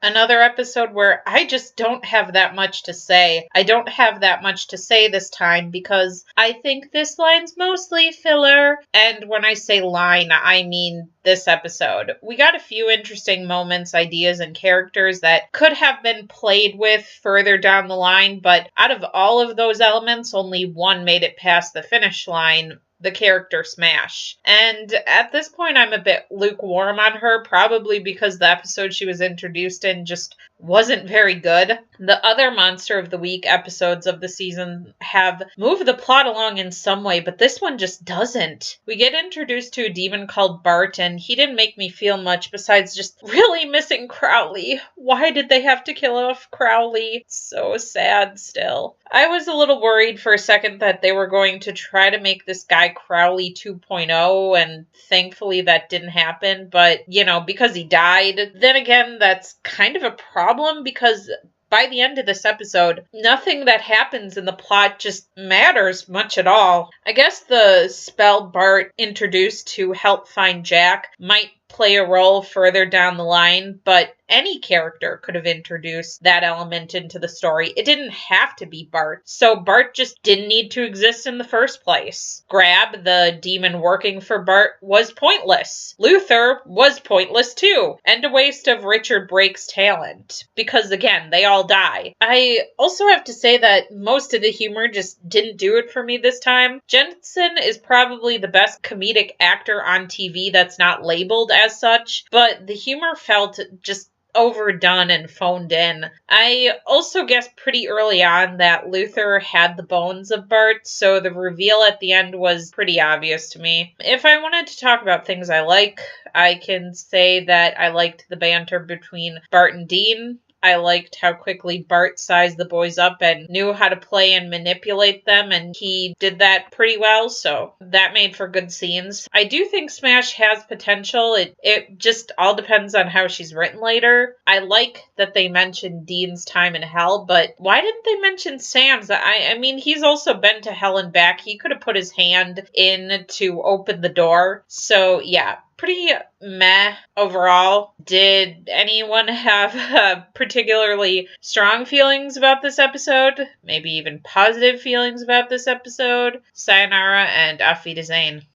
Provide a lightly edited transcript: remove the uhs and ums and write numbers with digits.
Another episode where I just don't have that much to say. I don't have that much to say this time because I think this line's mostly filler. And when I say line, I mean this episode. We got a few interesting moments, ideas, and characters that could have been played with further down the line, but out of all of those elements, only one made it past the finish line. The character Smash. And at this point, I'm a bit lukewarm on her, probably because the episode she was introduced in just wasn't very good. The other Monster of the Week episodes of the season have moved the plot along in some way, but this one just doesn't. We get introduced to a demon called Bart, and he didn't make me feel much besides just really missing Crowley. Why did they have to kill off Crowley? So sad still. I was a little worried for a second that they were going to try to make this guy Crowley 2.0, and thankfully that didn't happen, but, because he died. Then again, that's kind of a problem because by the end of this episode, nothing that happens in the plot just matters much at all. I guess the spell Bart introduced to help find Jack might play a role further down the line, but any character could have introduced that element into the story. It didn't have to be Bart, so Bart just didn't need to exist in the first place. Grab, the demon working for Bart, was pointless. Luther was pointless too, and a waste of Richard Brake's talent, because again, they all die. I also have to say that most of the humor just didn't do it for me this time. Jensen is probably the best comedic actor on TV that's not labeled as such, but the humor felt just overdone and phoned in. I also guessed pretty early on that Luther had the bones of Bart, so the reveal at the end was pretty obvious to me. If I wanted to talk about things I like, I can say that I liked the banter between Bart and Dean. I liked how quickly Bart sized the boys up and knew how to play and manipulate them, and he did that pretty well, so that made for good scenes. I do think Smash has potential. It just all depends on how she's written later. I like that they mentioned Dean's time in hell, but why didn't they mention Sam's? I mean, he's also been to hell and back. He could have put his hand in to open the door. So, yeah. Pretty meh overall. Did anyone have particularly strong feelings about this episode? Maybe even positive feelings about this episode? Sayonara and Auf Wiedersehen.